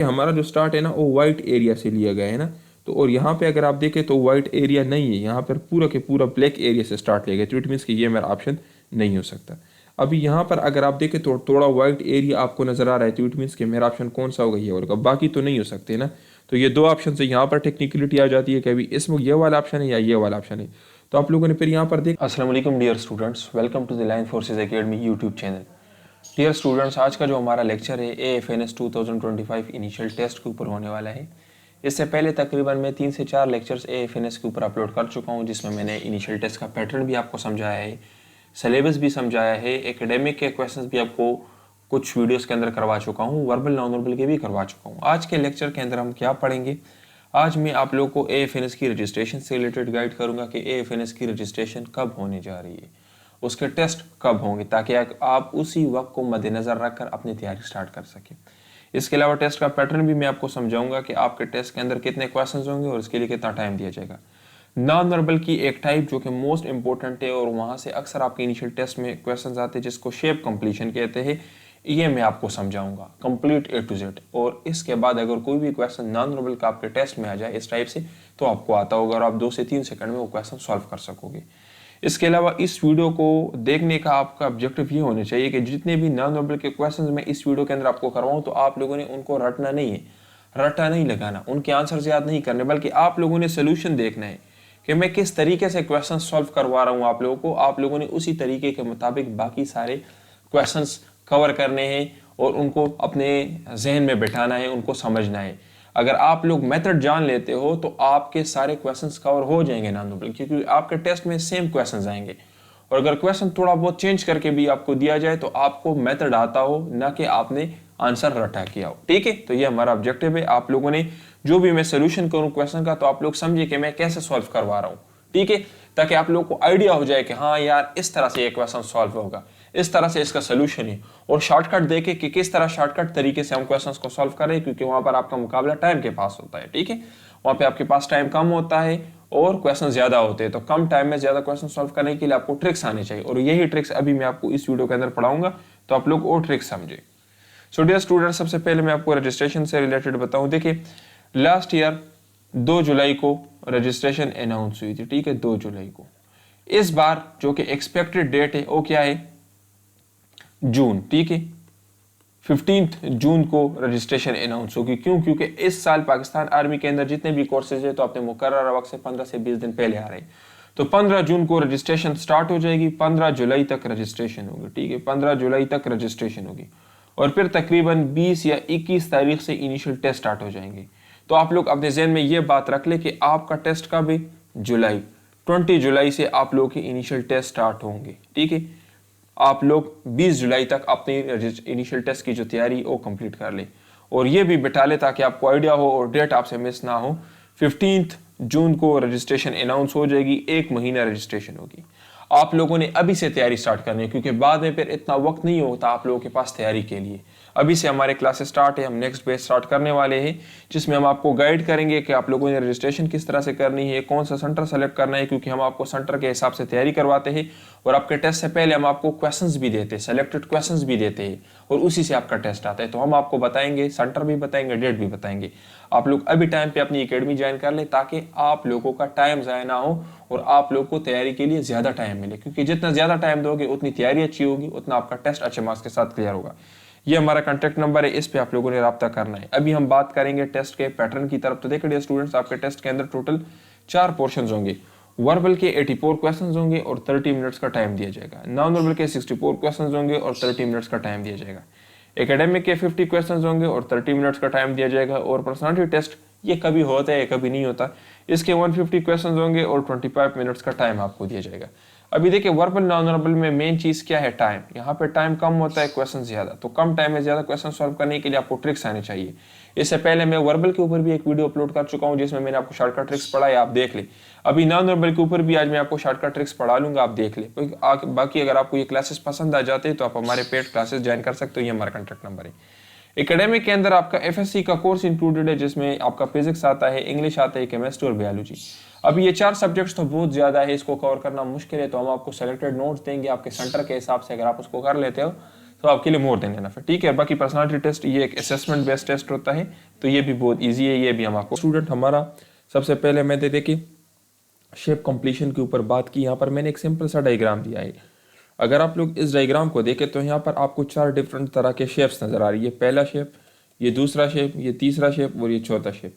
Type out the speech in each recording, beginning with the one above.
हमारा जो स्टार्ट है ना वो वाइट एरिया से लिया गया है ना। तो और यहाँ पे अगर आप देखें तो वाइट एरिया नहीं है, यहाँ पर पूरा के पूरा ब्लैक एरिया से स्टार्ट लिया गया, तो इट मीन्स कि ये मेरा ऑप्शन नहीं हो सकता। अभी यहाँ पर अगर आप देखें तो थोड़ा वाइट एरिया आपको नजर आ रहा है, तो इट मीन्स कि मेरा ऑप्शन कौन सा होगा, ये होगा, बाकी तो नहीं हो सकते ना। तो ये दो ऑप्शन से यहाँ पर टेक्निकलिटी आ जाती है कि अभी इसमें ये वाला ऑप्शन है या ये वाला ऑप्शन है। तो आप लोगों ने फिर यहाँ पर देख। अस्सलाम वालेकुम dear students, welcome to the line forces academy YouTube channel. Dear students, आज का जो हमारा लेक्चर है AFNS 2025 इनिशियल टेस्ट के ऊपर होने वाला है। इससे पहले तकरीबन मैं 3 से 4 लेक्चर्स AFNS के ऊपर अपलोड कर चुका हूँ, जिसमें मैंने इनिशियल टेस्ट का पैटर्न भी आपको समझाया है, सिलेबस भी समझाया है, एकेडमिक के क्वेश्चन भी आपको कुछ वीडियोज़ के अंदर करवा चुका हूँ, वर्बल नॉन वर्बल के भी करवा चुका हूँ। आज के लेक्चर के अंदर हम क्या पढ़ेंगे, आज मैं आप लोगों को AFNS की रजिस्ट्रेशन से रिलेटेड गाइड करूंगा कि AFNS की रजिस्ट्रेशन कब होने जा रही है, उसके टेस्ट कब होंगे, ताकि आप उसी वक्त को मद्देनज़र रखकर अपनी तैयारी स्टार्ट कर सकें। इसके अलावा टेस्ट का पैटर्न भी मैं आपको समझाऊंगा कि आपके टेस्ट के अंदर कितने क्वेश्चंस होंगे और इसके लिए कितना टाइम दिया जाएगा। नॉन वर्बल की एक टाइप जो कि मोस्ट इंपॉर्टेंट है और वहाँ से अक्सर आपके इनिशियल टेस्ट में क्वेश्चन आते हैं, जिसको शेप कंप्लीशन कहते हैं, ये मैं आपको समझाऊंगा कंप्लीट A to Z। और इसके बाद अगर कोई भी क्वेश्चन नॉन वर्बल का आपके टेस्ट में आ जाए इस टाइप से, तो आपको आता होगा और आप 2 से 3 सेकंड में वो क्वेश्चन सॉल्व कर सकोगे। इसके अलावा इस वीडियो को देखने का आपका ऑब्जेक्टिव ये होना चाहिए कि जितने भी नॉन वर्बल के क्वेश्चन मैं इस वीडियो के अंदर आपको करवाऊँ, तो आप लोगों ने उनको रटना नहीं है, रटा नहीं लगाना, उनके आंसर याद नहीं करने, बल्कि आप लोगों ने सोल्यूशन देखना है कि मैं किस तरीके से क्वेश्चन सॉल्व करवा रहा हूँ आप लोगों को। आप लोगों ने उसी तरीके के मुताबिक बाकी सारे क्वेश्चंस कवर करने हैं और उनको अपने जहन में बिठाना है, उनको समझना है। अगर आप लोग मेथड जान लेते हो तो आपके सारे क्वेश्चंस कवर हो जाएंगे नॉन वर्बल, क्योंकि आपके टेस्ट में सेम क्वेश्चंस आएंगे। और अगर क्वेश्चन थोड़ा बहुत चेंज करके भी आपको दिया जाए तो आपको मेथड आता हो, ना कि आपने आंसर रटा किया हो। ठीक है, तो ये हमारा ऑब्जेक्टिव है। आप लोगों ने जो भी मैं सोल्यूशन करूँ क्वेश्चन का, तो आप लोग समझिए कि मैं कैसे सॉल्व करवा रहा हूँ। ठीक है, ताकि आप लोगों को आइडिया हो जाए कि हाँ यार, इस तरह से ये क्वेश्चन सॉल्व होगा, इस तरह से इसका सोल्यूशन है, और शॉर्टकट देखे कि किस तरह शॉर्टकट तरीके से हम क्वेश्चंस को सॉल्व करें, क्योंकि वहां पर आपका मुकाबला टाइम के पास होता है। ठीक है, वहां पे आपके पास टाइम कम होता है और क्वेश्चन ज्यादा होते हैं, तो कम टाइम में ज्यादा क्वेश्चन सॉल्व करने के लिए आपको ट्रिक्स आने चाहिए, और यही ट्रिक्स अभी मैं आपको इस वीडियो के अंदर पढ़ाऊंगा, तो आप लोग और ट्रिक्स समझे। सो डियर स्टूडेंट, सबसे पहले मैं आपको रजिस्ट्रेशन से रिलेटेड बताऊं। देखिए, लास्ट ईयर 2 जुलाई को रजिस्ट्रेशन अनाउंस हुई थी। ठीक है, 2 जुलाई को। इस बार जो कि एक्सपेक्टेड डेट है वो क्या है, जून। ठीक है, 15 जून को रजिस्ट्रेशन अनाउंस होगी। क्यों? क्योंकि इस साल पाकिस्तान आर्मी के अंदर जितने भी कोर्सेज है तो अपने मुकर्रर वक्त से 15 से 20 दिन पहले आ रहे हैं। तो 15 जून को रजिस्ट्रेशन स्टार्ट हो जाएगी, 15 जुलाई तक रजिस्ट्रेशन होगी। ठीक है, 15 जुलाई तक रजिस्ट्रेशन होगी, और फिर तकरीबन 20 या 21 तारीख से इनिशियल टेस्ट स्टार्ट हो जाएंगे। तो आप लोग अपने जहन में ये बात रख ले कि आपका टेस्ट कब है, जुलाई। 20 जुलाई से आप लोगों के इनिशियल टेस्ट स्टार्ट होंगे। ठीक है, आप लोग 20 जुलाई तक अपनी इनिशियल टेस्ट की जो तैयारी वो कंप्लीट कर ले, और ये भी बिठा ले ताकि आपको आइडिया हो और डेट आपसे मिस ना हो। 15 जून को रजिस्ट्रेशन अनाउंस हो जाएगी, 1 महीना रजिस्ट्रेशन होगी। आप लोगों ने अभी से तैयारी स्टार्ट करनी है, क्योंकि बाद में फिर इतना वक्त नहीं होता आप लोगों के पास तैयारी के लिए। अभी से हमारे क्लासेस स्टार्ट है, हम नेक्स्ट बैच स्टार्ट करने वाले हैं, जिसमें हम आपको गाइड करेंगे कि आप लोगों ने रजिस्ट्रेशन किस तरह से करनी है, कौन सा सेंटर सेलेक्ट करना है, क्योंकि हम आपको सेंटर के हिसाब से तैयारी करवाते हैं, और आपके टेस्ट से पहले हम आपको क्वेश्चंस भी देते हैं, सेलेक्टेड क्वेश्चंस भी देते हैं, और उसी से आपका टेस्ट आता है। तो हम आपको बताएंगे, सेंटर भी बताएंगे, डेट भी बताएंगे। आप लोग अभी टाइम पे अपनी एकेडमी ज्वाइन कर ले, ताकि आप लोगों का टाइम ज़ाया ना हो और आप लोग को तैयारी के लिए ज़्यादा टाइम मिले, क्योंकि जितना ज़्यादा टाइम दोगे उतनी तैयारी अच्छी होगी, उतना आपका टेस्ट अच्छे मार्क्स के साथ क्लियर होगा। ये हमारा कॉन्टैक्ट नंबर है, इस पे आप लोगों ने रब्ता करना है। अभी हम बात करेंगे टेस्ट के पैटर्न की तरफ। तो देखिए स्टूडेंट्स, आपके टेस्ट के अंदर टोटल 4 पोर्शन होंगे। वर्बल के 84 क्वेश्चन होंगे और 30 मिनट्स का टाइम दिया जाएगा। नॉन वर्बल के 64 क्वेश्चन होंगे और 30 मिनट्स का टाइम दिया जाएगा। एकेडमिक के 50 क्वेश्चन होंगे और 30 मिनट्स का टाइम दिया जाएगा। और पर्सनालिटी टेस्ट ये कभी होता है, कभी नहीं होता, इसके 150 क्वेश्चन होंगे और 25 मिनट्स का टाइम आपको दिया जाएगा। अभी देखिए, वर्बल नॉन वर्बल में मेन चीज क्या है, टाइम। यहाँ पे टाइम कम होता है, क्वेश्चन ज्यादा, तो कम टाइम में ज्यादा क्वेश्चन सॉल्व करने के लिए आपको ट्रिक्स आने चाहिए। इससे पहले मैं वर्बल के ऊपर भी एक वीडियो अपलोड कर चुका हूँ, जिसमें मैंने आपको शॉर्टकट ट्रिक्स पढ़ाए, आप देख ले। अभी नॉन वर्बल के ऊपर भी आज मैं आपको शॉर्टकट ट्रिक्स पढ़ा लूंगा, आप देख ले। बाकी अगर आपको ये क्लासेस पसंद आ जाते हैं तो आप हमारे पेड क्लासेस ज्वाइन कर सकते हो, ये हमारा कॉन्टैक्ट नंबर है। एकेडमिक के अंदर आपका FSC का कोर्स इंक्लूडेड है, जिसमें आपका फिजिक्स आता है, इंग्लिश आता है, केमिस्ट्री और बायोलॉजी। अभी ये 4 सब्जेक्ट्स तो बहुत ज़्यादा है, इसको कवर करना मुश्किल है, तो हम आपको सेलेक्टेड नोट्स देंगे आपके सेंटर के हिसाब से। अगर आप उसको कर लेते हो तो आपके लिए मोर देन एनफ है। ठीक है, बाकी पर्सनालिटी टेस्ट ये एक असेसमेंट बेस्ड टेस्ट होता है, तो ये भी बहुत ईजी है, ये भी हम आपको स्टूडेंट हमारा सबसे पहले मैं देखिए शेप कंप्लीशन के ऊपर बात की। यहाँ पर मैंने एक सिंपल सा डायग्राम दिया है। अगर आप लोग इस डायग्राम को देखें तो यहाँ पर आपको 4 डिफरेंट तरह के शेप्स नज़र आ रही है। पहला शेप, ये दूसरा शेप, ये तीसरा शेप और ये चौथा शेप।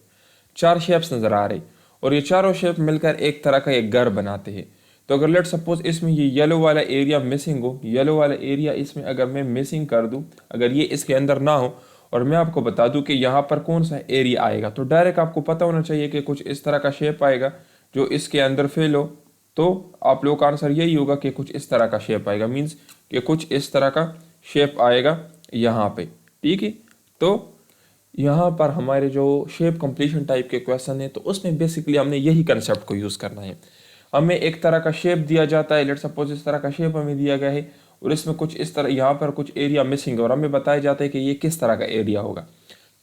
4 शेप्स नज़र आ रहे और ये चारों शेप मिलकर एक तरह का एक घर बनाते हैं। तो अगर लेट सपोज इसमें ये येलो वाला एरिया मिसिंग हो, येलो वाला एरिया इसमें अगर मैं मिसिंग कर दूं, अगर ये इसके अंदर ना हो और मैं आपको बता दूं कि यहाँ पर कौन सा एरिया आएगा, तो डायरेक्ट आपको पता होना चाहिए कि कुछ इस तरह का शेप आएगा जो इसके अंदर फेल हो। तो आप लोगों का आंसर यही होगा कि कुछ इस तरह का शेप आएगा, मीन्स कि कुछ इस तरह का शेप आएगा यहाँ पे। ठीक है, तो यहाँ पर हमारे जो शेप कंप्लीशन टाइप के क्वेश्चन है तो उसमें बेसिकली हमने यही कंसेप्ट को यूज़ करना है। हमें एक तरह का शेप दिया जाता है, लेट सपोज इस तरह का शेप हमें दिया गया है और इसमें कुछ इस तरह यहाँ पर कुछ एरिया मिसिंग है और हमें बताया जाता है कि ये किस तरह का एरिया होगा।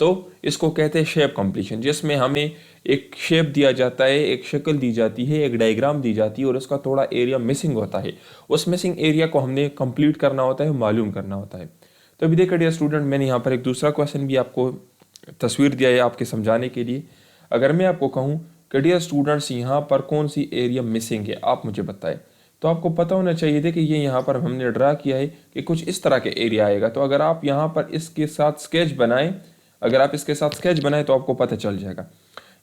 तो इसको कहते हैं शेप कंप्लीशन, जिसमें हमें एक शेप दिया जाता है, एक शक्ल दी जाती है, एक डायग्राम दी जाती है और उसका थोड़ा एरिया मिसिंग होता है। उस मिसिंग एरिया को हमने कंप्लीट करना होता है, मालूम करना होता है। तो अभी देखिए डियर स्टूडेंट, मैंने यहाँ पर एक दूसरा क्वेश्चन भी आपको तस्वीर दिया है आपके समझाने के लिए। अगर मैं आपको कहूँ कि डियर स्टूडेंट्स यहाँ पर कौन सी एरिया मिसिंग है, आप मुझे बताएं, तो आपको पता होना चाहिए था कि ये यहाँ पर हमने ड्रा किया है कि कुछ इस तरह के एरिया आएगा। तो अगर आप यहाँ पर इसके साथ स्केच बनाएं, अगर आप इसके साथ स्केच बनाएं तो आपको पता चल जाएगा।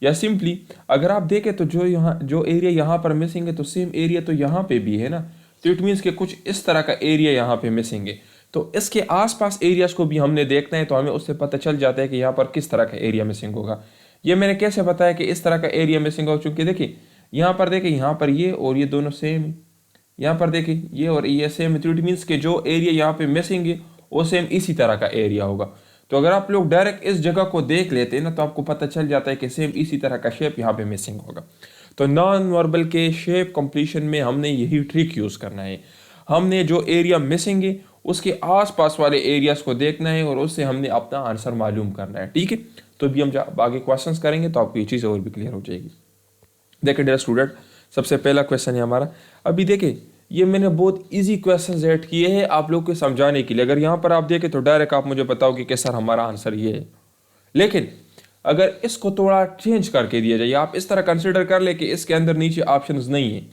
या सिंपली अगर आप देखें तो जो एरिया यहाँ पर मिसिंग है तो सेम एरिया तो यहाँ पे भी है ना, तो इट मीन्स कि कुछ इस तरह का एरिया यहाँ पे मिसिंग है। तो इसके आसपास एरियाज को भी हमने देखना है, तो हमें उससे पता चल जाता है कि यहाँ पर किस तरह का एरिया मिसिंग होगा। ये मैंने कैसे बताया कि इस तरह का एरिया मिसिंग हो, चूंकि देखिए यहाँ पर देखिए यहाँ पर ये और ये दोनों सेम है, यहाँ पर देखिए ये और ये सेम है, तो इट मीन्स कि जो एरिया यहाँ पे मिसिंग है वो सेम इसी तरह का एरिया होगा। तो अगर आप लोग डायरेक्ट इस जगह को देख लेते हैं ना तो आपको पता चल जाता है कि सेम इसी तरह का शेप यहाँ पे मिसिंग होगा। तो नॉन वर्बल के शेप कंप्लीशन में हमने यही ट्रिक यूज़ करना है। हमने जो एरिया मिसिंग है उसके आसपास वाले एरियाज को देखना है और उससे हमने अपना आंसर मालूम करना है। ठीक है, तो अभी हम जब आगे क्वेश्चंस करेंगे तो आपको ये चीज़ और भी क्लियर हो जाएगी। देखिए डियर स्टूडेंट, सबसे पहला क्वेश्चन है हमारा। अभी देखिए ये मैंने बहुत इजी क्वेश्चंस ऐड किए हैं आप लोग को समझाने के लिए। अगर यहाँ पर आप देखें तो डायरेक्ट आप मुझे बताओगे कि सर हमारा आंसर ये है, लेकिन अगर इसको थोड़ा चेंज करके दिया जाए, आप इस तरह कंसिडर कर ले कि इसके अंदर नीचे ऑप्शंस नहीं है,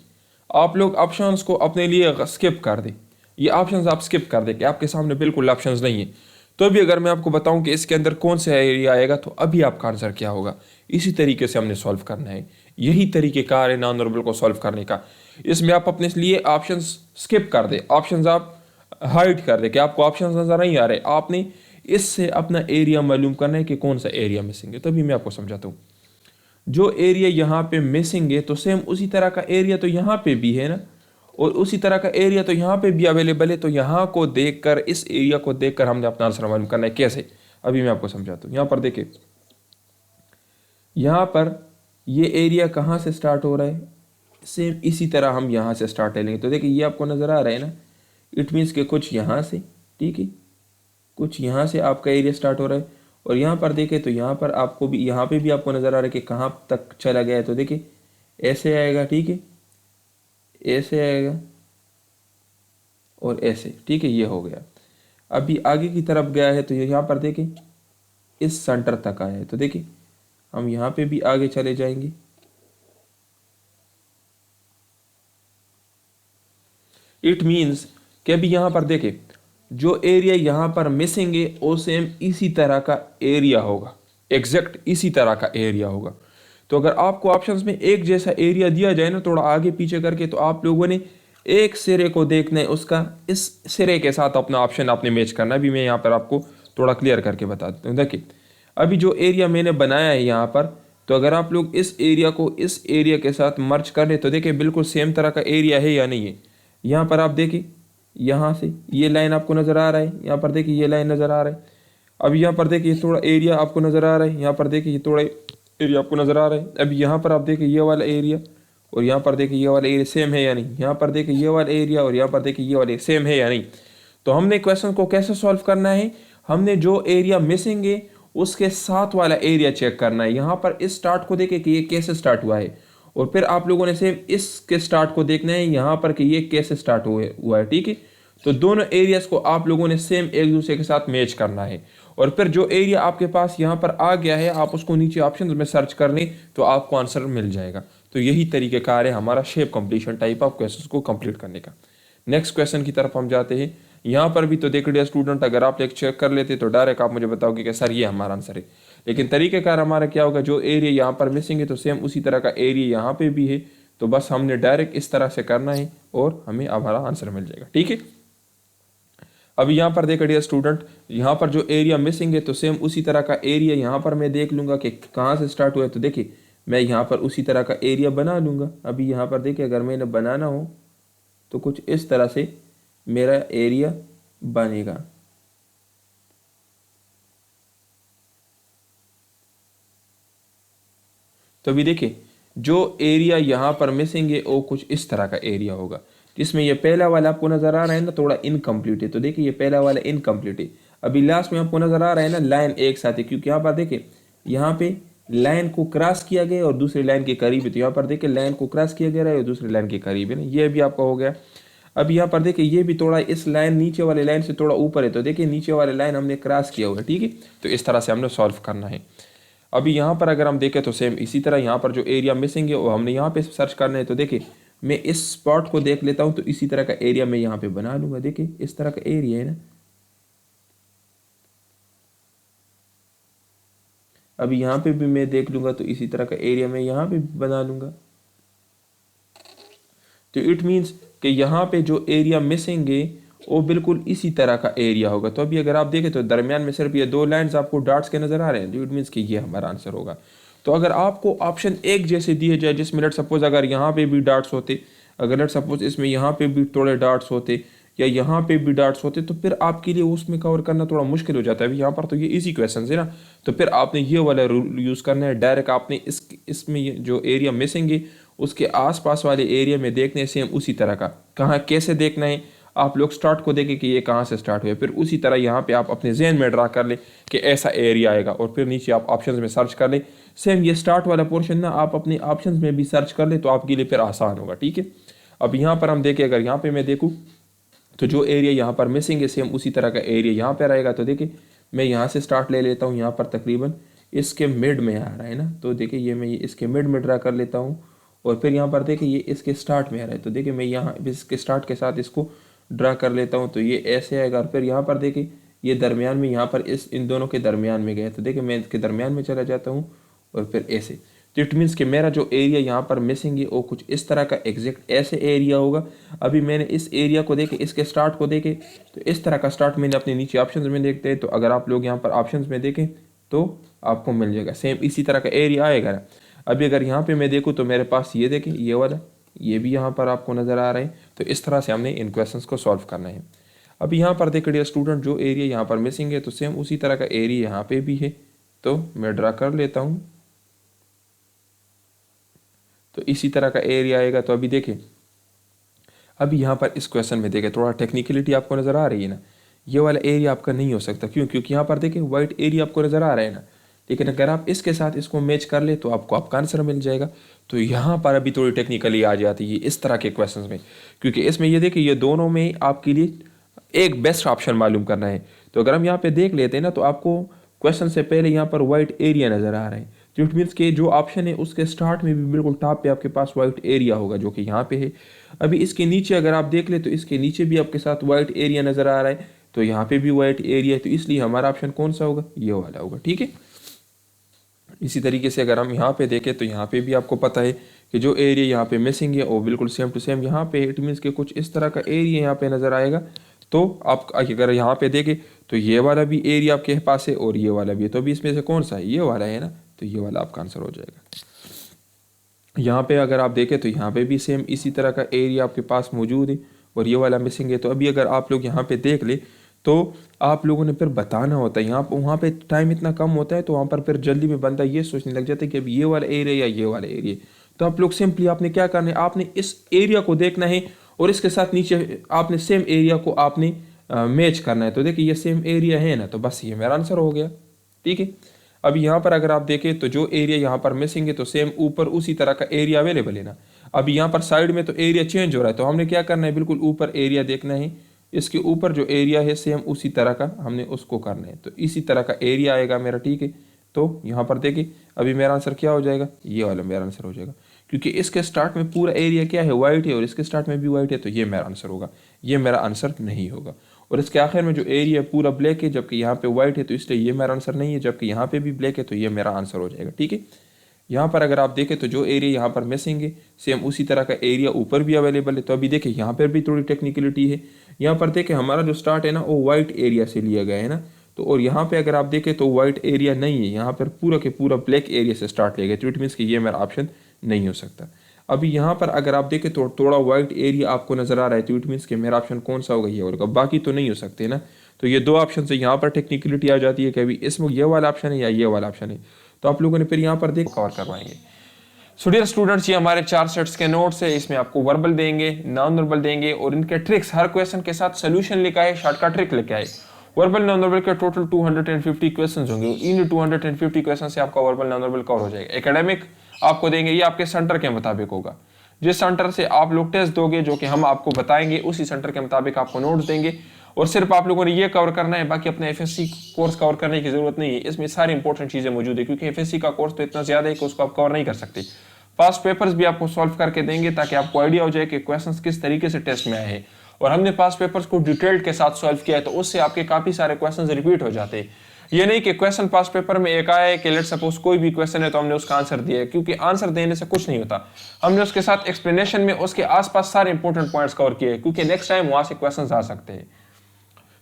आप लोग ऑप्शंस को अपने लिए स्किप कर दें, ये ऑप्शंस आप स्किप कर दें कि आपके सामने बिल्कुल ऑप्शंस नहीं है। तो अभी अगर मैं आपको बताऊं कि इसके अंदर कौन सा एरिया आएगा तो अभी आपका आंसर क्या होगा। इसी तरीके से हमने सॉल्व करना है, यही तरीक़ेकार है नॉन वर्बल को सॉल्व करने का। इसमें आप अपने लिए ऑप्शंस स्किप कर दें, ऑप्शंस आप हाइड कर दें कि आपको ऑप्शंस नज़र नहीं आ रहे, आपने इससे अपना एरिया मालूम करना है कि कौन सा एरिया मिसिंग है। तभी मैं आपको समझाता हूँ। जो एरिया यहाँ पे मिसिंग है तो सेम उसी तरह का एरिया तो यहाँ पे भी है ना, और उसी तरह का एरिया तो यहाँ पे भी अवेलेबल है। तो यहाँ को देखकर, इस एरिया को देखकर हमने अपना आंसर मालूम करना है। कैसे, अभी मैं आपको समझाता हूँ। यहाँ पर देखिए, यहाँ पर ये एरिया कहाँ से स्टार्ट हो रहा है, सेम इसी तरह हम यहाँ से स्टार्ट लेंगे। तो देखिए ये आपको नज़र आ रहा है ना, इट मीन्स कि कुछ यहाँ से, ठीक है, कुछ यहाँ से आपका एरिया स्टार्ट हो रहा है। और यहाँ पर देखें तो यहाँ पर आपको भी, यहाँ पे भी आपको नज़र आ रहा है कि कहाँ तक चला गया है। तो देखिए ऐसे आएगा, ठीक है, ऐसे आएगा और ऐसे, ठीक है, ये हो गया। अभी आगे की तरफ गया है तो यहाँ पर देखें इस सेंटर तक आया है। तो देखिए हम यहाँ पे भी आगे चले जाएंगे, इट मीन्स कि अभी यहाँ पर देखें जो एरिया यहाँ पर मिसिंग है वो सेम इसी तरह का एरिया होगा, एग्जैक्ट इसी तरह का एरिया होगा। तो अगर आपको ऑप्शंस में एक जैसा एरिया दिया जाए ना, थोड़ा आगे पीछे करके, तो आप लोगों ने एक सिरे को देखना है, उसका इस सिरे के साथ अपना ऑप्शन आपने मैच करना है। अभी मैं यहाँ पर आपको थोड़ा क्लियर करके बता देता हूँ। देखिए अभी जो एरिया मैंने बनाया है यहाँ पर, तो अगर आप लोग इस एरिया को इस एरिया के साथ मर्ज कर ले तो देखिए बिल्कुल सेम तरह का एरिया है या नहीं है। यहाँ पर आप देखिए, यहाँ से ये लाइन आपको नज़र आ रहा है, यहाँ पर देखिए ये लाइन नज़र आ रहा है। अब यहाँ पर देखिए थोड़ा एरिया आपको नज़र आ रहा है, यहाँ पर देखिए ये थोड़ा एरिया आपको नज़र आ रहा है। अभी यहाँ पर आप देखिए ये वाला एरिया और यहाँ पर देखिए ये वाला एरिया सेम है या नहीं, यहाँ पर देखिए ये वाला एरिया और यहाँ पर देखिए ये वाला सेम है या नहीं। तो हमने क्वेश्चन को कैसे सॉल्व करना है, हमने जो एरिया मिसिंग है उसके साथ वाला एरिया चेक करना है। यहाँ पर इस स्टार्ट को देखें कि ये कैसे स्टार्ट हुआ है, और फिर आप लोगों ने सेम इसके स्टार्ट को देखना है यहाँ पर कि ये कैसे स्टार्ट हुआ है, ठीक है। तो दोनों एरियाज को आप लोगों ने सेम एक दूसरे के साथ मैच करना है, और फिर जो एरिया आपके पास यहाँ पर आ गया है आप उसको नीचे ऑप्शन में सर्च कर लें तो आपको आंसर मिल जाएगा। तो यही तरीक़ेकार है हमारा shape completion type of question को कंप्लीट करने का। नेक्स्ट क्वेश्चन की तरफ हम जाते हैं। यहाँ पर भी तो देख लिया स्टूडेंट, अगर आप एक चेक कर लेते तो डायरेक्ट आप मुझे बताओगे कि सर ये हमारा आंसर है, लेकिन तरीक़ेकार हमारा क्या होगा, जो एरिया यहाँ पर मिसिंग है तो सेम उसी तरह का एरिया यहाँ पे भी है, तो बस हमने डायरेक्ट इस तरह से करना है और हमें हमारा आंसर मिल जाएगा। ठीक है, अभी यहाँ पर देखिए डियर स्टूडेंट, यहाँ पर जो एरिया मिसिंग है तो सेम उसी तरह का एरिया यहाँ पर मैं देख लूँगा कि कहाँ से स्टार्ट हुआ है। तो देखिए मैं यहाँ पर उसी तरह का एरिया बना लूँगा। अभी यहाँ पर देखिए अगर मैंने बनाना हो तो कुछ इस तरह से मेरा एरिया बनेगा। तो अभी देखिए जो एरिया यहाँ पर मिसिंग है वो कुछ इस तरह का एरिया होगा, जिसमें ये पहला वाला आपको नजर आ रहा है ना थोड़ा इनकम्प्लीट है। तो देखिए ये पहला वाला इनकम्प्लीट है। अभी लास्ट में आपको नजर आ रहा है ना लाइन एक साथ है, क्योंकि यहाँ पर देखिए यहाँ पे लाइन को क्रॉस किया गया और दूसरी लाइन के करीब है। तो यहाँ पर देखिए लाइन को क्रॉस किया गया है और दूसरी लाइन के करीब है ना, ये भी आपका हो गया। अब यहाँ पर देखिए ये भी थोड़ा इस लाइन नीचे वाले लाइन से थोड़ा ऊपर है, तो देखिए नीचे वाले लाइन हमने क्रॉस किया हुआ है। ठीक है, तो इस तरह से हमने सॉल्व करना है। अभी यहाँ पर अगर हम देखें तो सेम इसी तरह यहाँ पर जो एरिया मिसिंग है वो हमने यहाँ पे सर्च करना है। तो देखिए मैं इस स्पॉट को देख लेता हूँ, तो इसी तरह का एरिया मैं यहाँ पे बना लूंगा। देखिए इस तरह का एरिया है ना। अभी यहाँ पे भी मैं देख लूंगा तो इसी तरह का एरिया मैं यहाँ पे भी बना लूंगा। तो इट मीन्स कि यहाँ पे जो एरिया मिसिंग है वो बिल्कुल इसी तरह का एरिया होगा। तो अभी अगर आप देखें तो दरमियान में सिर्फ ये दो लाइंस आपको डॉट्स के नजर आ रहे हैं, तो इट मीन्स कि ये हमारा आंसर होगा। तो अगर आपको ऑप्शन एक जैसे दिए जाए, जिसमें लेट सपोज अगर यहाँ पे भी डॉट्स होते, अगर लेट सपोज इसमें यहाँ पे भी थोड़े डॉट्स होते या यहाँ पे भी डॉट्स होते, तो फिर आपके लिए उसमें कवर करना थोड़ा मुश्किल हो जाता है। अभी यहाँ पर तो ये इजी क्वेश्चन है ना, तो फिर आपने ये वाला रूल यूज़ करना है। डायरेक्ट आपने इसमें जो एरिया मिसिंग है उसके आसपास वाले एरिया में देखने है सेम उसी तरह का। कहाँ कैसे देखना है, आप लोग स्टार्ट को देखें कि ये कहाँ से स्टार्ट हुए, फिर उसी तरह यहाँ पे आप अपने जहन में ड्रा कर लें कि ऐसा एरिया आएगा, और फिर नीचे आप ऑप्शंस में सर्च कर लें। सेम ये स्टार्ट वाला पोर्शन ना आप अपने ऑप्शंस में भी सर्च कर लें तो आपके लिए फिर आसान होगा। ठीक है, अब यहाँ पर हम देखें, अगर यहाँ पे मैं देखूँ तो जो एरिया यहाँ पर मिसिंग है सेम उसी तरह का एरिया यहाँ पर रहेगा। तो देखिए मैं यहाँ से स्टार्ट ले लेता हूँ, यहाँ पर तकरीबन इसके मिड में आ रहा है ना, तो देखिए ये मैं इसके मिड में ड्रा कर लेता हूँ, और फिर यहाँ पर देखिए ये इसके स्टार्ट में आ रहा है। तो देखिए मैं यहाँ इसके स्टार्ट के साथ इसको ड्रा कर लेता हूँ, तो ये ऐसे आएगा। और फिर यहाँ पर देखिए ये दरमियान में यहाँ पर इन दोनों के दरमियान में गया, तो देखिए मैं इसके दरमियान में चला जाता हूँ और फिर ऐसे। तो इट मीन्स कि मेरा जो एरिया यहाँ पर मिसिंग है वो कुछ इस तरह का एग्जैक्ट ऐसे एरिया होगा। अभी मैंने इस एरिया को देखे, इसके स्टार्ट को देखे, तो इस तरह का स्टार्ट मैंने अपने नीचे ऑप्शंस में देखते हैं। तो अगर आप लोग यहाँ पर ऑप्शंस में देखें तो आपको मिल जाएगा सेम इसी तरह का एरिया आएगा ना। अभी अगर यहाँ पे मैं देखूँ तो मेरे पास ये देखें ये वाला, ये भी यहाँ पर आपको नज़र आ रहा है। तो इस तरह से हमने इन क्वेश्चंस को सॉल्व करना है। अभी यहाँ पर देख डियर स्टूडेंट, जो एरिया यहाँ पर मिसिंग है तो सेम उसी तरह का एरिया यहाँ पे भी है, तो मैं ड्रा कर लेता हूँ। तो इसी तरह का एरिया आएगा। तो अभी देखें, अभी यहाँ पर इस क्वेश्चन में देखें थोड़ा टेक्निकलिटी आपको नज़र आ रही है ना, ये वाला एरिया आपका नहीं हो सकता। क्यों? क्योंकि यहाँ पर देखें वाइट एरिया आपको नज़र आ रहा है ना, लेकिन अगर आप इसके साथ इसको मैच कर ले तो आपको आपका आंसर मिल जाएगा। तो यहाँ पर अभी थोड़ी टेक्निकली आ जाती है इस तरह के क्वेश्चंस में, क्योंकि इसमें ये देखिए ये दोनों में आपके लिए एक बेस्ट ऑप्शन मालूम करना है। तो अगर हम यहाँ पे देख लेते हैं ना, तो आपको क्वेश्चन से पहले यहाँ पर वाइट एरिया नज़र आ रहा है। तो इट मीन्स कि जो ऑप्शन है उसके स्टार्ट में भी बिल्कुल टॉप पे आपके पास वाइट एरिया होगा, जो कि यहाँ पे है। अभी इसके नीचे अगर आप देख ले तो इसके नीचे भी आपके साथ वाइट एरिया नज़र आ रहा है, तो यहाँ पे भी वाइट एरिया है। तो इसलिए हमारा ऑप्शन कौन सा होगा? ये वाला होगा। ठीक है, इसी तरीके से अगर हम यहाँ पे देखें तो यहाँ पे भी आपको पता है कि जो एरिया यहाँ पे मिसिंग है वो बिल्कुल सेम टू सेम यहाँ पे, इट मीन्स कि कुछ इस तरह का एरिया यहाँ पे नज़र आएगा। तो आप अगर यहाँ पे देखें तो ये वाला भी एरिया आपके पास है और ये वाला भी है, तो अभी इसमें से कौन सा है? ये वाला है ना, तो ये वाला आपका आंसर हो जाएगा। यहाँ पे अगर आप देखें तो यहाँ पे भी सेम इसी तरह का एरिया आपके पास मौजूद है और ये वाला मिसिंग है। तो अभी अगर आप लोग यहाँ पे देख ले तो आप लोगों ने फिर बताना होता है, यहाँ वहाँ पे टाइम इतना कम होता है, तो वहाँ पर फिर जल्दी में बंदा ये सोचने लग जाता है कि अभी ये वाला एरिया या ये वाला एरिया। तो आप लोग सिंपली आपने क्या करना है, आपने इस एरिया को देखना है और इसके साथ नीचे आपने सेम एरिया को आपने मैच करना है। तो देखिए ये सेम एरिया है ना, तो बस ये मेरा आंसर हो गया। ठीक है, अब यहाँ पर अगर आप देखें तो जो एरिया यहाँ पर मिसिंग है तो सेम ऊपर उसी तरह का एरिया अवेलेबल है ना। अब यहाँ पर साइड में तो एरिया चेंज हो रहा है, तो हमने क्या करना है, बिल्कुल ऊपर एरिया देखना है, इसके ऊपर जो एरिया है सेम उसी तरह का हमने उसको करना है, तो इसी तरह का एरिया आएगा मेरा, ठीक है। तो यहाँ पर देखिए अभी मेरा आंसर क्या हो जाएगा, ये वाला मेरा आंसर हो जाएगा, क्योंकि इसके स्टार्ट में पूरा एरिया क्या है, वाइट है, और इसके स्टार्ट में भी वाइट है, तो ये मेरा आंसर होगा, ये मेरा आंसर नहीं होगा। और इसके आखिर में जो एरिया पूरा ब्लैक है, जबकि यहाँ पे वाइट है, तो इसलिए ये मेरा आंसर नहीं है, जबकि यहाँ पे भी ब्लैक है, तो ये मेरा आंसर हो जाएगा, ठीक है। यहाँ पर अगर आप देखें तो जो एरिया यहाँ पर मिसिंग है सेम उसी तरह का एरिया ऊपर भी अवेलेबल है। तो अभी देखिए यहाँ पर भी थोड़ी टेक्निकलिटी है। यहाँ पर देखें हमारा जो स्टार्ट है ना वो वाइट एरिया से लिया गया है ना, तो और यहाँ पे अगर आप देखें तो वाइट एरिया नहीं है, यहाँ पर पूरा के पूरा ब्लैक एरिया से स्टार्ट लिया गया, तो इट मीन्स कि ये मेरा ऑप्शन नहीं हो सकता। अभी यहाँ पर अगर आप देखें तो थोड़ा वाइट एरिया आपको नजर आ रहा है, तो इट मीन्स कि मेरा ऑप्शन कौन सा होगा, ये होगा, बाकी तो नहीं हो सकते ना। तो ये दो ऑप्शन से यहाँ पर टेक्निकलिटी आ जाती है कि अभी इसमें ये वाला ऑप्शन है या ये वाला ऑप्शन है, तो आप लोगों ने फिर यहाँ पर देख कवर करवाएंगे। सो डियर स्टूडेंट्स, ये हमारे 4 सेट्स के नोट्स है, इसमें आपको वर्बल देंगे, नॉन वर्बल देंगे, और इनके ट्रिक्स हर क्वेश्चन के साथ सोल्यूशन लिखा है, शॉर्टकट ट्रिक लेके आए। वर्बल नॉन वर्बल के टोटल 250 क्वेश्चंस होंगे, इन 250 क्वेश्चन से आपका वर्बल नॉन वर्बल कवर हो जाएगा। एकेडमिक आपको देंगे, ये आपके सेंटर के मुताबिक होगा, जिस सेंटर से आप लोग टेस्ट दोगे जो कि हम आपको बताएंगे उसी सेंटर के मुताबिक आपको नोट्स देंगे, और सिर्फ आप लोगों ने ये कवर करना है, बाकी अपने एफएससी कोर्स कवर करने की जरूरत नहीं है। इसमें सारी इंपॉर्टेंट चीजें मौजूद है, क्योंकि एफएससी का कोर्स तो इतना ज्यादा है कि उसको आप कवर नहीं कर सकते। पास्ट पेपर्स भी आपको सॉल्व करके देंगे ताकि आपको आइडिया हो जाए कि क्वेश्चंस किस तरीके से टेस्ट में आए हैं, और हमने पास्ट पेपर्स को डिटेल्ड के साथ सॉल्व किया है, तो उससे आपके काफी सारे क्वेश्चंस रिपीट हो जाते हैं। ये नहीं कि क्वेश्चन पास्ट पेपर में एक आया है कि लेट सपोज कोई भी क्वेश्चन है तो हमने उसका आंसर दिया है, क्योंकि आंसर देने से कुछ नहीं होता, हमने उसके साथ एक्सप्लेनेशन में उसके आसपास सारे इंपॉर्टेंट पॉइंट्स कवर किए, क्योंकि नेक्स्ट टाइम वहां से क्वेश्चंस आ सकते हैं।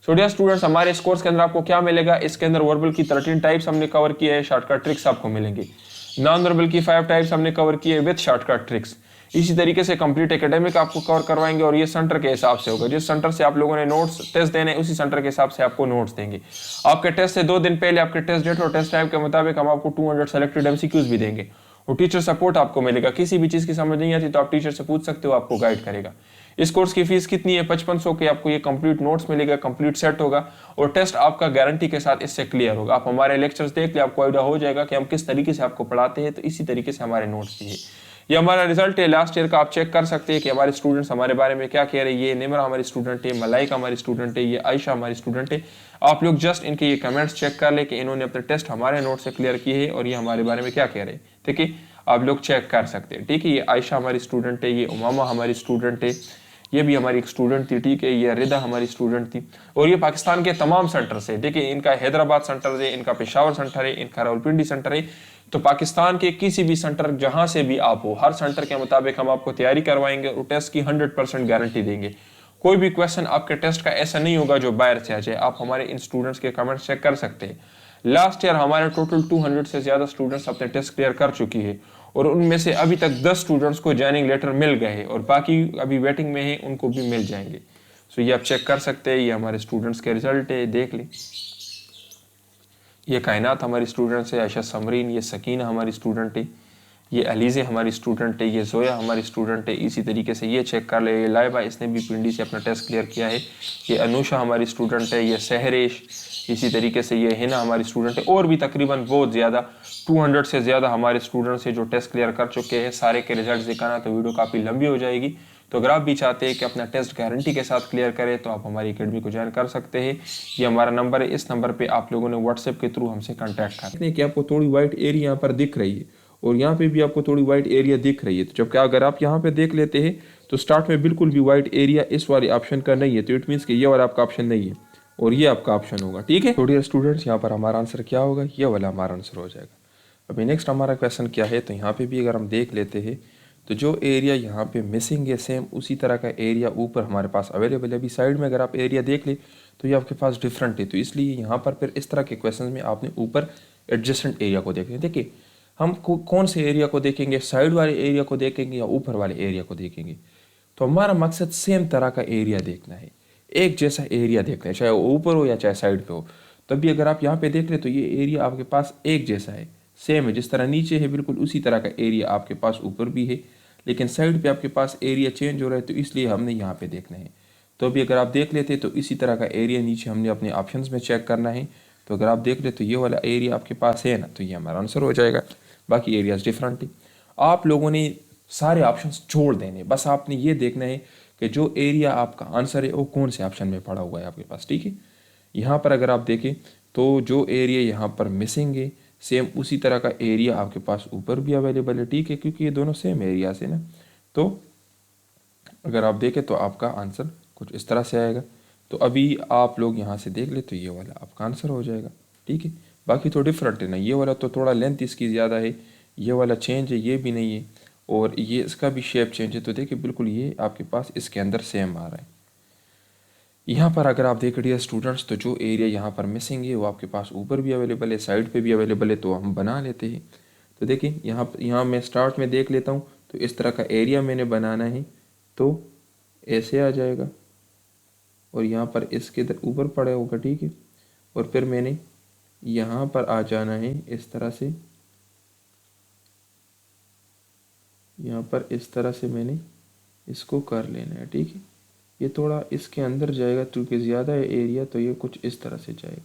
सो डियर स्टूडेंट्स, हमारे इस कोर्स के अंदर आपको क्या मिलेगा, इसके अंदर वर्बल की 13 टाइप्स हमने कवर किए हैं, शॉर्टकट ट्रिक्स आपको मिलेंगी। नॉन वर्बल की 5 टाइप्स हमने कवर किए विद शॉर्टकट ट्रिक्स। इसी तरीके से कंप्लीट एकेडमिक आपको कवर करवाएंगे, और ये सेंटर के हिसाब से होगा, जिस सेंटर से आप लोगों ने नोट्स टेस्ट देने उसी सेंटर के हिसाब से आपको नोट्स देंगे। आपके टेस्ट से 2 दिन पहले आपके टेस्ट डेट और टेस्ट टाइम के मुताबिक हम आपको 200 सेलेक्टेड एमसीक्यूज भी देंगे, और टीचर सपोर्ट आपको मिलेगा। किसी भी चीज की समझ नहीं आती तो आप टीचर से पूछ सकते हो, आपको गाइड करेगा। इस कोर्स की फीस कितनी है, 5500 के आपको ये कंप्लीट नोट्स मिलेगा, कंप्लीट सेट होगा, और टेस्ट आपका गारंटी के साथ इससे क्लियर होगा। आप हमारे लेक्चर्स देख ले, आपको आइडिया हो जाएगा कि हम किस तरीके से आपको पढ़ाते हैं, तो इसी तरीके से हमारे नोट्स भी है। ये हमारा रिजल्ट है लास्ट ईयर का, आप चेक कर सकते हैं कि हमारे स्टूडेंट्स हमारे बारे में क्या कह रहे हैं। ये निमरा हमारी स्टूडेंट है, मलाइका हमारी स्टूडेंट है, ये आयशा हमारी स्टूडेंट है। आप लोग जस्ट इनके ये कमेंट्स चेक कर ले कि इन्होंने अपने टेस्ट हमारे नोट से क्लियर किए हैं और ये हमारे बारे में क्या कह रहे हैं, ठीक है, आप लोग चेक कर सकते हैं, ठीक है। ये आयशा हमारी स्टूडेंट है, ये उमामा हमारी स्टूडेंट है, ये भी हमारी एक स्टूडेंट थी, ठीक है, ये रिदा हमारी स्टूडेंट थी, और ये पाकिस्तान के तमाम सेंटर से, देखिए इनका हैदराबाद सेंटर है, इनका पेशावर सेंटर है, इनका रावलपिंडी सेंटर है। तो पाकिस्तान के किसी भी सेंटर जहां से भी आप हो, हर सेंटर के मुताबिक हम आपको तैयारी करवाएंगे और टेस्ट की 100% गारंटी देंगे। कोई भी क्वेश्चन आपके टेस्ट का ऐसा नहीं होगा जो बाहर से आ जाए। आप हमारे इन स्टूडेंट्स के कमेंट चेक कर सकते हैं। लास्ट ईयर हमारे टोटल 200 से ज्यादा स्टूडेंट्स अपने टेस्ट क्लियर कर चुकी है, और उनमें से अभी तक 10 स्टूडेंट्स को ज्वाइनिंग लेटर मिल गए हैं, और बाकी अभी वेटिंग में है, उनको भी मिल जाएंगे। सो ये आप चेक कर सकते हैं, ये हमारे स्टूडेंट्स के रिजल्ट है, देख लें। ये कायनात हमारी स्टूडेंट्स है, आयशा समरीन, ये सकीना हमारी स्टूडेंट है, ये अलीज़े हमारी स्टूडेंट है, ये जोया हमारी स्टूडेंट है। इसी तरीके से ये चेक कर ले, ये लाइबा, इसने भी पिंडी से अपना टेस्ट क्लियर किया है, ये अनुषा हमारी स्टूडेंट है, ये सहरेश, इसी तरीके से ये हिना हमारी स्टूडेंट है, और भी तकरीबन बहुत ज़्यादा 200 से ज़्यादा हमारे स्टूडेंट्स हैं जो टेस्ट क्लियर कर चुके हैं। सारे के रिजल्ट दिखाना तो वीडियो काफ़ी लंबी हो जाएगी, तो अगर आप भी चाहते हैं कि अपना टेस्ट गारंटी के साथ क्लियर करें तो आप हमारी एकेडमी को ज्वाइन कर सकते हैं। ये हमारा नंबर है, इस नंबर पे आप लोगों ने व्हाट्सएप के थ्रू हमसे कांटेक्ट करना है। कि आपको थोड़ी वाइट एरिया यहाँ पर दिख रही है, और यहाँ पे भी आपको थोड़ी वाइट एरिया दिख रही है, तो जबकि अगर आप यहाँ पे देख लेते हैं तो स्टार्ट में बिल्कुल भी वाइट एरिया इस वाले ऑप्शन का नहीं है, तो इट मीन्स कि ये वाला आपका ऑप्शन नहीं है और ये आपका ऑप्शन होगा, ठीक है। तो डियर स्टूडेंट्स, यहाँ पर हमारा आंसर क्या होगा, ये वाला हमारा आंसर हो जाएगा। अभी नेक्स्ट हमारा क्वेश्चन क्या है, तो यहाँ पे भी अगर हम देख लेते हैं तो जो एरिया यहाँ पे मिसिंग है सेम उसी तरह का एरिया ऊपर हमारे पास अवेलेबल है। अभी साइड में अगर आप एरिया देख ले तो ये आपके पास डिफरेंट है, तो इसलिए यहाँ पर फिर इस तरह के क्वेश्चन में आपने ऊपर एडजेसेंट एरिया को देखना है। देखिए हम कौन से एरिया को देखेंगे, साइड वाले एरिया को देखेंगे या ऊपर वाले एरिया को देखेंगे। तो हमारा मकसद सेम तरह का एरिया देखना है, एक जैसा एरिया देखना है, चाहे वो ऊपर हो या चाहे साइड पे हो। तभी अगर आप यहाँ पे देख ले तो ये एरिया आपके पास एक जैसा है, सेम है, जिस तरह नीचे है बिल्कुल उसी तरह का एरिया आपके पास ऊपर भी है, लेकिन साइड पे आपके पास एरिया चेंज हो रहा है, तो इसलिए हमने यहाँ पे देखना है। तो अभी अगर आप देख लेते तो इसी तरह का एरिया नीचे हमने अपने ऑप्शंस में चेक करना है। तो अगर आप देख ले तो ये वाला एरिया आपके पास है ना, तो ये हमारा आंसर हो जाएगा। बाकी एरियाज डिफरेंट है। आप लोगों ने सारे ऑप्शंस छोड़ देने, बस आपने ये देखना है कि जो एरिया आपका आंसर है वो कौन से ऑप्शन में पड़ा हुआ है आपके पास, ठीक है। यहाँ पर अगर आप देखें तो जो एरिया यहाँ पर मिसिंग है सेम उसी तरह का एरिया आपके पास ऊपर भी अवेलेबल है, ठीक है, क्योंकि ये दोनों सेम एरिया से ना। तो अगर आप देखें तो आपका आंसर कुछ इस तरह से आएगा। तो अभी आप लोग यहाँ से देख ले तो ये वाला आपका आंसर हो जाएगा, ठीक है। बाकी तो डिफरेंट है ना, ये वाला तो थोड़ा लेंथ इसकी ज़्यादा है, ये वाला चेंज है, ये भी नहीं है, और ये इसका भी शेप चेंज है। तो देखिए बिल्कुल ये आपके पास इसके अंदर सेम आ रहा है। यहाँ पर अगर आप देख रहे स्टूडेंट्स तो जो एरिया यहाँ पर मिसिंग है वो आपके पास ऊपर भी अवेलेबल है, साइड पे भी अवेलेबल है, तो हम बना लेते हैं। तो देखिए यहाँ मैं स्टार्ट में देख लेता हूँ, तो इस तरह का एरिया मैंने बनाना है, तो ऐसे आ जाएगा और यहाँ पर इसके ऊपर पड़ा होगा, ठीक है। और फिर मैंने यहाँ पर आ जाना है इस तरह से, यहाँ पर इस तरह से मैंने इसको कर लेना है, ठीक है। ये थोड़ा इसके अंदर जाएगा क्योंकि ज़्यादा है एरिया, तो ये कुछ इस तरह से जाएगा।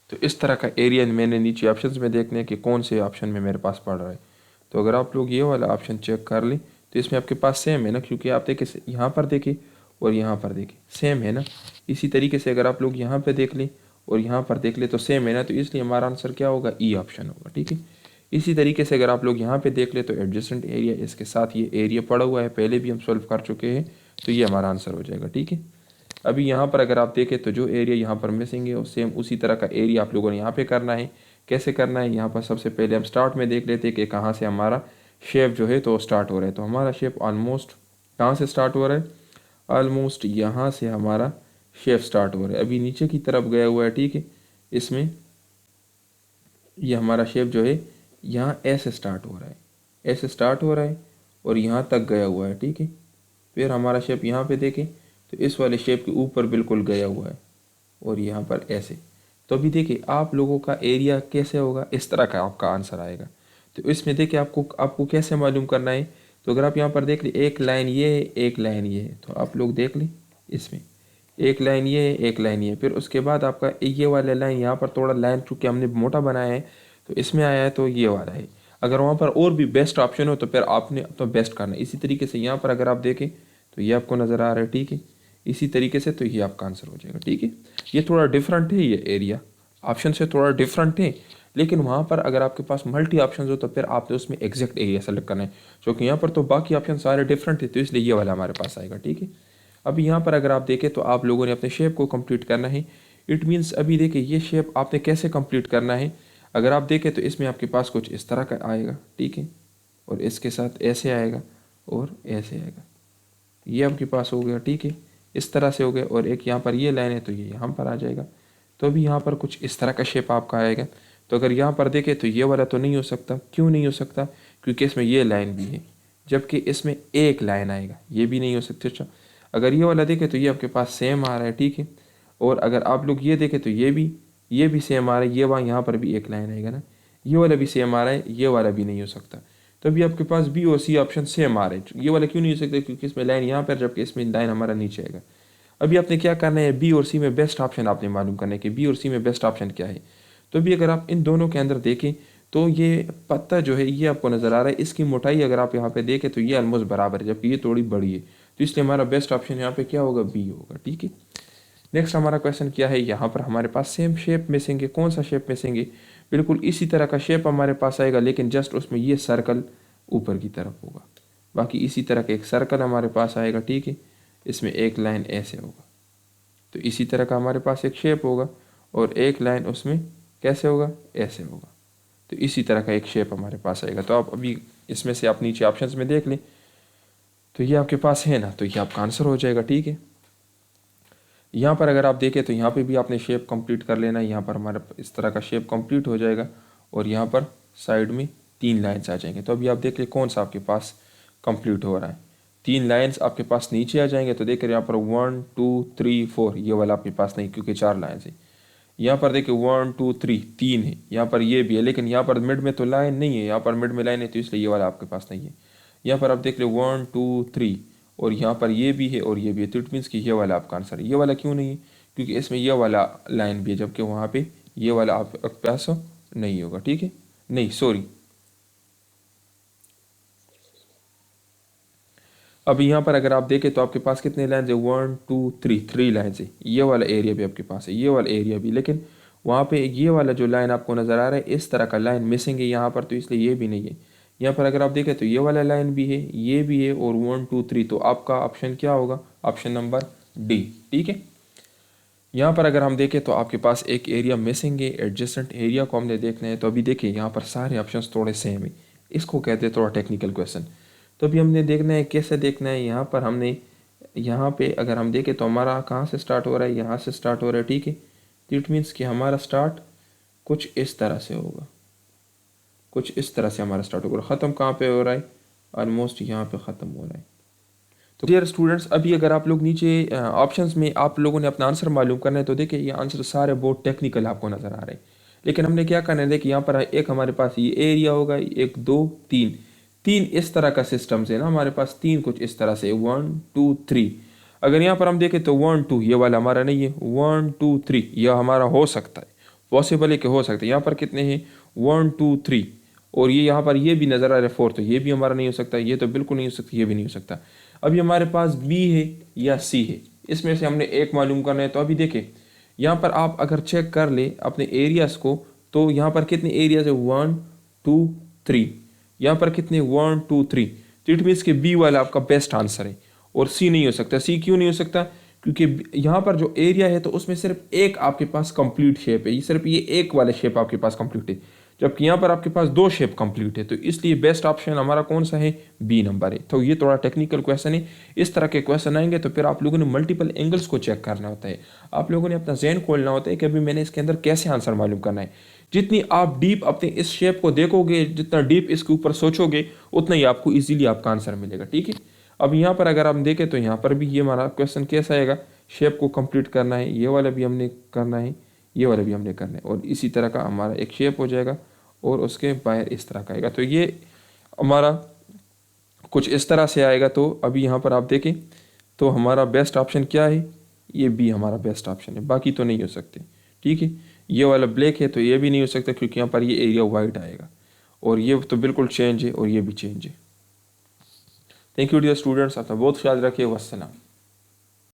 तो इस तरह का एरिया मैंने नीचे ऑप्शंस में देखने कि कौन से ऑप्शन में मेरे पास पड़ रहा है। तो अगर आप लोग ये वाला ऑप्शन चेक कर लें तो इसमें आपके पास सेम है ना, क्योंकि आप देखें यहाँ पर देखें और यहाँ पर देखें सेम है ना। इसी तरीके से अगर आप लोग यहाँ पर देख लें और यहाँ पर देख लें तो सेम है ना, तो इसलिए हमारा आंसर क्या होगा, ई ऑप्शन होगा, ठीक है। इसी तरीके से अगर आप लोग यहाँ पे देख ले तो एडजेसेंट एरिया, इसके साथ ये एरिया पड़ा हुआ है, पहले भी हम सॉल्व कर चुके हैं, तो ये हमारा आंसर हो जाएगा, ठीक है। अभी यहाँ पर अगर आप देखें तो जो एरिया यहाँ पर मिसिंग है वो सेम उसी तरह का एरिया आप लोगों ने यहाँ पे करना है। कैसे करना है, यहाँ पर सबसे पहले हम स्टार्ट में देख लेते हैं कि कहाँ से हमारा शेप जो है तो स्टार्ट हो रहा है। तो हमारा शेप ऑलमोस्ट कहाँ से स्टार्ट हो रहा है, ऑलमोस्ट यहाँ से हमारा शेप स्टार्ट हो रहा है, अभी नीचे की तरफ गया हुआ है, ठीक है। इसमें ये हमारा शेप जो है यहाँ ऐसे स्टार्ट हो रहा है, ऐसे स्टार्ट हो रहा है और यहाँ तक गया हुआ है, ठीक है। फिर हमारा शेप यहाँ पे देखें तो इस वाले शेप के ऊपर बिल्कुल गया हुआ है और यहाँ पर ऐसे। तो अभी देखिए आप लोगों का एरिया कैसे होगा, इस तरह का आपका आंसर आएगा। तो इसमें देखिए आपको कैसे मालूम करना है, तो अगर आप यहाँ पर देख लें एक लाइन ये है, एक लाइन ये है, तो आप लोग देख लें इसमें एक लाइन ये है, एक लाइन ये है, फिर उसके बाद आपका ये वाला लाइन यहाँ पर थोड़ा लाइन चूँकि हमने मोटा बनाया है तो इसमें आया है, तो ये वाला है। अगर वहाँ पर और भी बेस्ट ऑप्शन हो तो फिर आपने अपना बेस्ट करना है। इसी तरीके से यहाँ पर अगर आप देखें तो ये आपको नज़र आ रहा है, ठीक है। इसी तरीके से तो ये आपका आंसर हो जाएगा, ठीक है। ये थोड़ा डिफरेंट है, ये एरिया ऑप्शन से थोड़ा डिफरेंट है, लेकिन वहाँ पर अगर आपके पास मल्टी ऑप्शन हो तो फिर आपने उसमें एग्जैक्ट एरिया सेलेक्ट करना है, क्योंकि यहाँ पर तो बाकी ऑप्शन सारे डिफरेंट है, तो इसलिए ये वाला हमारे पास आएगा, ठीक है। अभी यहाँ पर अगर आप देखें तो आप लोगों ने अपने शेप को कंप्लीट करना है। इट मीन्स अभी देखिए ये शेप आपने कैसे कंप्लीट करना है, अगर आप देखें तो इसमें आपके पास कुछ इस तरह का आएगा, ठीक है, और इसके साथ ऐसे आएगा और ऐसे आएगा, ये आपके पास हो गया, ठीक है, इस तरह से हो गया। और एक यहाँ पर ये लाइन है तो ये यहाँ पर आ जाएगा, तो अभी यहाँ पर कुछ इस तरह का शेप आपका आएगा। तो अगर यहाँ पर देखें तो ये वाला तो नहीं हो सकता, क्यों नहीं हो सकता, क्योंकि इसमें ये लाइन भी है, जबकि इसमें एक लाइन आएगा, ये भी नहीं हो सकती। अच्छा अगर ये वाला देखें तो ये आपके पास सेम आ रहा है, ठीक है, और अगर आप लोग ये देखें तो ये भी सेम आ रहा है, ये वहाँ यहाँ पर भी एक लाइन आएगा ना, ये वाला भी सेम आ रहा है, ये वाला भी नहीं हो सकता। तो अभी आपके पास बी और सी ऑप्शन सेम आ रहे हैं, ये वाला क्यों नहीं हो सकता, क्योंकि इसमें लाइन यहाँ पर जबकि इसमें लाइन हमारा नीचे आएगा। अभी आपने क्या करना है, बी और सी में बेस्ट ऑप्शन आपने मालूम करना है कि बी और सी में बेस्ट ऑप्शन क्या है। तो अभी अगर आप इन दोनों के अंदर देखें तो ये पत्ता जो है ये आपको नज़र आ रहा है, इसकी मोटाई अगर आप यहाँ पे देखें तो ये ऑलमोस्ट बराबर है, जबकि ये थोड़ी बड़ी है, तो इसलिए हमारा बेस्ट ऑप्शन यहाँ पे क्या होगा, बी होगा, ठीक है। नेक्स्ट हमारा क्वेश्चन क्या है, यहाँ पर हमारे पास सेम शेप मिसिंग है। कौन सा शेप मिसिंग है, बिल्कुल इसी तरह का शेप हमारे पास आएगा, लेकिन जस्ट उसमें ये सर्कल ऊपर की तरफ होगा, बाकी इसी तरह का एक सर्कल हमारे पास आएगा, ठीक है, इसमें एक लाइन ऐसे होगा। तो इसी तरह का हमारे पास एक शेप होगा और एक लाइन उसमें कैसे होगा, ऐसे होगा। तो इसी तरह का एक शेप हमारे पास आएगा। तो आप अभी इसमें से आप नीचे ऑप्शंस में देख लें तो ये आपके पास है ना, तो ये आपका आंसर हो जाएगा, ठीक है। यहाँ पर अगर आप देखें तो यहाँ पे भी आपने शेप कंप्लीट कर लेना है, यहाँ पर हमारा इस तरह का शेप कंप्लीट हो जाएगा और यहाँ पर साइड में 3 लाइन्स आ जाएंगे। तो अभी आप देख लें कौन सा आपके पास कंप्लीट हो रहा है, 3 लाइन्स आपके पास नीचे आ जाएंगे। तो देखिए यहाँ पर 1 2 3 4 ये वाला आपके पास नहीं, क्योंकि 4 लाइन्स है। यहाँ पर देखिए 1 2 3 3 है, यहाँ पर ये भी है, लेकिन यहाँ पर मिड में तो लाइन नहीं है, यहाँ पर मिड में लाइन है, तो इसलिए ये वाला आपके पास नहीं है। यहाँ पर आप देख ले 1 2 3 और यहाँ पर ये भी है और ये भी है, तो इट मीन्स कि ये वाला आपका आंसर है। ये वाला क्यों नहीं है, क्योंकि इसमें ये वाला लाइन भी है, जबकि वहाँ पे ये वाला आपके पास नहीं होगा, ठीक है, नहीं सॉरी। अब यहाँ पर अगर आप देखें तो आपके पास कितने लाइन है, 1 2 3 3 लाइन है। ये वाला एरिया भी आपके पास है, ये वाला एरिया भी, लेकिन वहाँ पे ये वाला जो लाइन आपको नज़र आ रहा है इस तरह का लाइन मिसिंग है यहाँ पर, तो इसलिए ये भी नहीं है। यहाँ पर अगर आप देखें तो ये वाला लाइन भी है, ये भी है, और 1 2 3, तो आपका ऑप्शन क्या होगा, ऑप्शन नंबर डी। ठीक है, यहाँ पर अगर हम देखें तो आपके पास एक एरिया मिसिंग है, एडजेसेंट एरिया को हमने देखना है। तो अभी देखिए यहाँ पर सारे ऑप्शंस थोड़े सेम है, इसको कहते हैं थोड़ा टेक्निकल क्वेश्चन। तो अभी हमने देखना है कैसे देखना है। यहाँ पर हमने यहाँ पे अगर हम देखें तो हमारा कहाँ से स्टार्ट हो रहा है, यहाँ से स्टार्ट हो रहा है। ठीक है, तो इट मीन्स कि हमारा स्टार्ट कुछ इस तरह से होगा, कुछ इस तरह से हमारा स्टार्ट होगा। ख़त्म कहाँ पे हो रहा है, ऑलमोस्ट यहाँ पे ख़त्म हो रहा है। तो डियर स्टूडेंट्स, अभी अगर आप लोग नीचे ऑप्शंस में आप लोगों ने अपना आंसर मालूम करना है तो देखिए ये आंसर सारे बहुत टेक्निकल आपको नज़र आ रहे हैं, लेकिन हमने क्या करना है, देखिए यहाँ पर एक हमारे पास ये एरिया होगा, 1 2 3, 3 इस तरह का सिस्टम से ना हमारे पास 3 कुछ इस तरह से 1 2 3। अगर यहाँ पर हम देखें तो 1 2 ये वाला हमारा नहीं है, 1 2 3 यह हमारा हो सकता है, पॉसिबल है कि हो सकता है। यहाँ पर कितने हैं, 1 2 3, और ये यहाँ पर ये भी नज़र आ रहा है 4, तो ये भी हमारा नहीं हो सकता, ये तो बिल्कुल नहीं हो सकता, ये भी नहीं हो सकता। अभी हमारे पास बी है या सी है, इसमें से हमने एक मालूम करना है। तो अभी देखें यहाँ पर आप अगर चेक कर ले अपने एरियाज़ को, तो यहाँ पर कितने एरियाज है, 1 2 3, यहाँ पर कितने 1 2 3, तो इट मीन्स कि बी वाला आपका बेस्ट आंसर है और सी नहीं हो सकता। सी क्यों नहीं हो सकता, क्योंकि यहाँ पर जो एरिया है तो उसमें सिर्फ एक आपके पास कंप्लीट शेप है, ये सिर्फ ये एक वाला शेप आपके पास कंप्लीट है, जबकि यहाँ पर आपके पास 2 शेप कंप्लीट है। तो इसलिए बेस्ट ऑप्शन हमारा कौन सा है, बी नंबर है। तो ये थोड़ा टेक्निकल क्वेश्चन है, इस तरह के क्वेश्चन आएंगे तो फिर आप लोगों ने मल्टीपल एंगल्स को चेक करना होता है, आप लोगों ने अपना जहन खोलना होता है कि अभी मैंने इसके अंदर कैसे आंसर मालूम करना है। जितनी आप डीप अपने इस शेप को देखोगे, जितना डीप इसके ऊपर सोचोगे, उतना ही आपको ईजिली आपका आंसर मिलेगा। ठीक है, अब यहाँ पर अगर हम देखें तो यहाँ पर भी ये हमारा क्वेश्चन कैसा आएगा, शेप को कंप्लीट करना है, ये वाला भी हमने करना है, ये वाला भी हमने करना है, और इसी तरह का हमारा एक शेप हो जाएगा और उसके बाहर इस तरह का आएगा। तो ये हमारा कुछ इस तरह से आएगा। तो अभी यहाँ पर आप देखें तो हमारा बेस्ट ऑप्शन क्या है, ये बी हमारा बेस्ट ऑप्शन है, बाकी तो नहीं हो सकते। ठीक है, ये वाला ब्लैक है तो ये भी नहीं हो सकता क्योंकि यहाँ पर ये एरिया वाइट आएगा, और ये तो बिल्कुल चेंज है और ये भी चेंज है। थैंक यू डियर स्टूडेंट्स, अपना बहुत ख्याल रखिए। वस्सलाम।